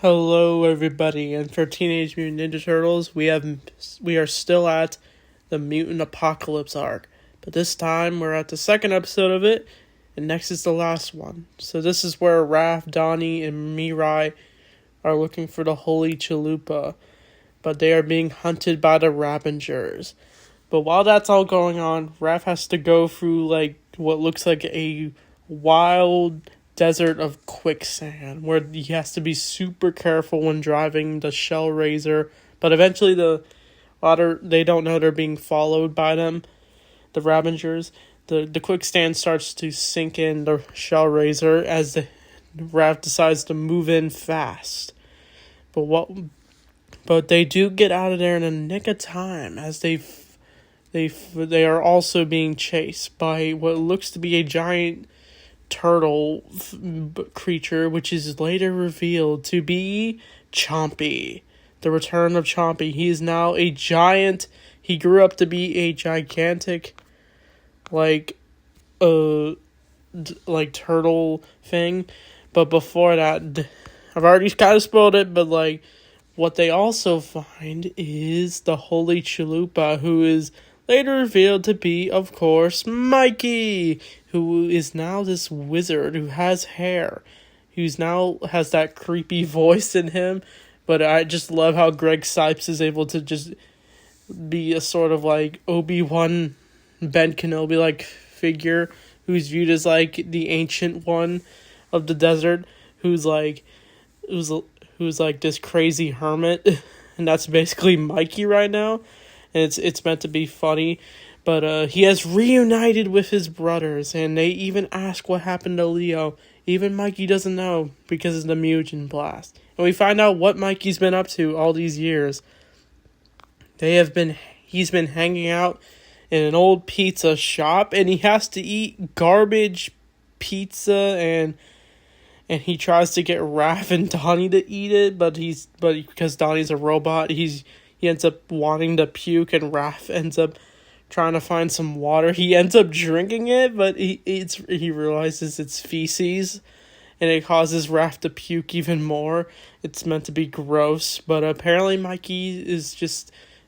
Hello, everybody, and for Teenage Mutant Ninja Turtles, we are still at the Mutant Apocalypse arc, but this time we're at the second episode of it, and next is the last one. So this is where Raph, Donnie, and Mirai are looking for the Holy Chalupa, but they are being hunted by the Ravengers. But while that's all going on, Raph has to go through what looks like a wild desert of quicksand where he has to be super careful when driving the Shell Razor, but eventually they don't know they're being followed by them, the Ravengers. The quicksand starts to sink in the Shell Razor as the Raph decides to move in fast. But they do get out of there in a nick of time as they are also being chased by what looks to be a giant turtle creature, which is later revealed to be Chompy. The return of Chompy. He is now a giant. He grew up to be a gigantic, turtle thing. But before that, I've already kind of spoiled it. But what they also find is the Holy Chalupa, who is later revealed to be, of course, Mikey, who is now this wizard who has hair, who's now has that creepy voice in him. But I just love how Greg Sipes is able to just be a sort of Obi-Wan, Ben Kenobi figure, who's viewed as the ancient one of the desert, who's this crazy hermit, and that's basically Mikey right now. And it's meant to be funny, but he has reunited with his brothers, and they even ask what happened to Leo. Even Mikey doesn't know because of the Mugen Blast. And we find out what Mikey's been up to all these years. He's been hanging out in an old pizza shop, and he has to eat garbage pizza, and he tries to get Raph and Donnie to eat it, but because Donnie's a robot, he ends up wanting to puke, and Raph ends up trying to find some water. He ends up drinking it, but he realizes it's feces, and it causes Raph to puke even more. It's meant to be gross, but apparently Mikey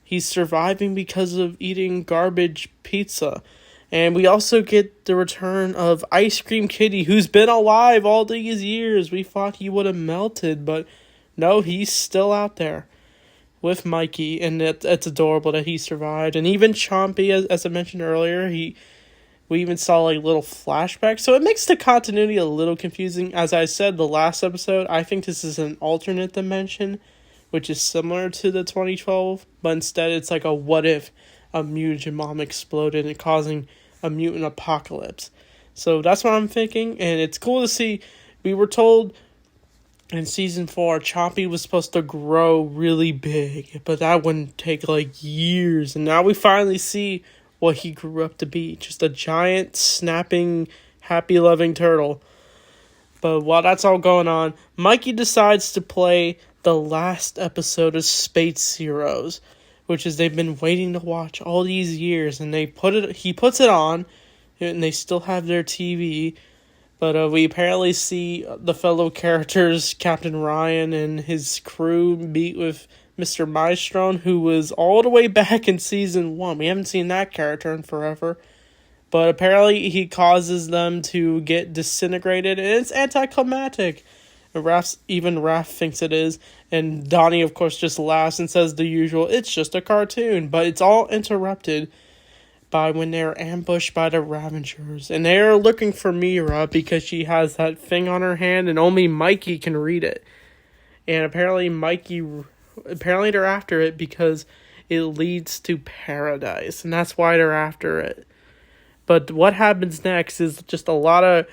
he's surviving because of eating garbage pizza. And we also get the return of Ice Cream Kitty, who's been alive all these years. We thought he would have melted, but no, he's still out there with Mikey, and it's adorable that he survived. And even Chompy, as I mentioned earlier, we even saw little flashbacks, so it makes the continuity a little confusing. As I said the last episode, I think this is an alternate dimension, which is similar to the 2012, but instead it's like a what if a mutant bomb exploded and causing a mutant apocalypse. So that's what I'm thinking, and it's cool to see. We were told in season 4, Chompy was supposed to grow really big, but that wouldn't take years. And now we finally see what he grew up to be. Just a giant, snapping, happy, loving turtle. But while that's all going on, Mikey decides to play the last episode of Space Heroes, which is they've been waiting to watch all these years. And he puts it on, and they still have their TV. But we apparently see the fellow characters, Captain Ryan and his crew, meet with Mr. Maelstrom, who was all the way back in Season 1. We haven't seen that character in forever. But apparently he causes them to get disintegrated, and it's anticlimactic. And Raph thinks it is. And Donnie, of course, just laughs and says the usual, it's just a cartoon. But it's all interrupted by when they're ambushed by the Ravengers. And they're looking for Mira because she has that thing on her hand and only Mikey can read it. And apparently they're after it because it leads to paradise. And that's why they're after it. But what happens next is just a lot of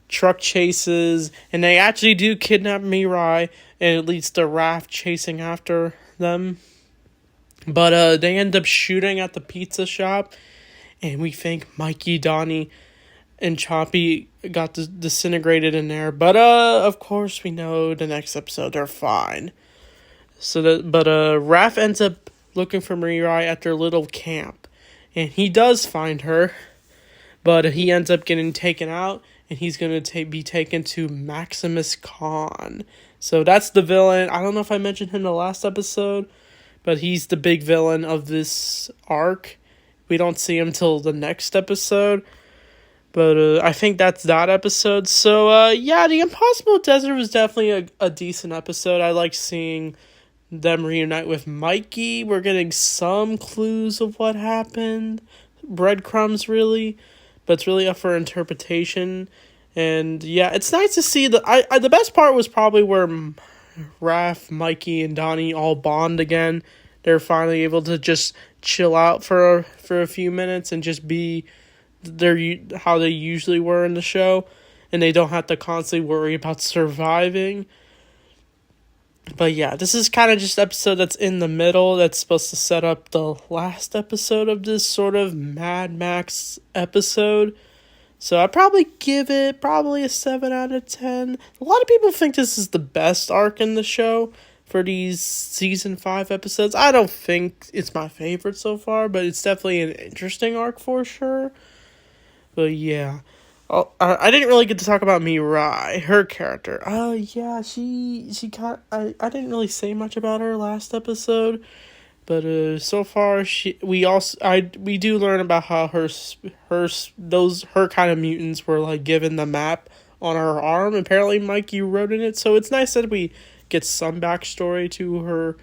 truck chases. And they actually do kidnap Mirai. And it leads to Raph chasing after them. But they end up shooting at the pizza shop. And we think Mikey, Donnie, and Chompy got disintegrated in there. But, of course, we know the next episode they're fine. But Raph ends up looking for Mirai at their little camp. And he does find her. But he ends up getting taken out. And he's going to be taken to Maximus Khan. So that's the villain. I don't know if I mentioned him in the last episode, but he's the big villain of this arc. We don't see him till the next episode. But I think that's that episode. So, yeah, The Impossible Desert was definitely a decent episode. I like seeing them reunite with Mikey. We're getting some clues of what happened. Breadcrumbs, really. But it's really up for interpretation. And, yeah, it's nice to see the best part was probably where Raph, Mikey, and Donnie all bond again. They're finally able to just chill out for a few minutes and just be how they usually were in the show, and they don't have to constantly worry about surviving. But yeah, this is kind of just an episode that's in the middle, that's supposed to set up the last episode of this sort of Mad Max episode. So I'd probably give it a 7 out of 10. A lot of people think this is the best arc in the show for these season 5 episodes. I don't think it's my favorite so far, but it's definitely an interesting arc for sure. But yeah, I didn't really get to talk about Mirai, her character. Yeah, she I didn't really say much about her last episode, but so far we do learn about how her kind of mutants were like given the map on her arm. Apparently, Mikey wrote in it, so it's nice that we get some backstory to her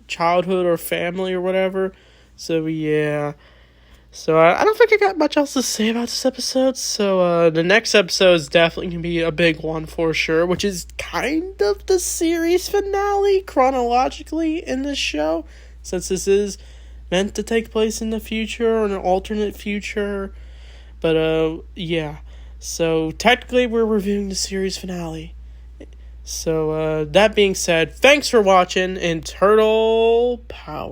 childhood or family or whatever. So yeah. So I don't think I got much else to say about this episode. So the next episode is definitely going to be a big one for sure, which is kind of the series finale chronologically in this show, since this is meant to take place in the future or an alternate future. But yeah. So technically we're reviewing the series finale. So that being said, thanks for watching, and Turtle Power.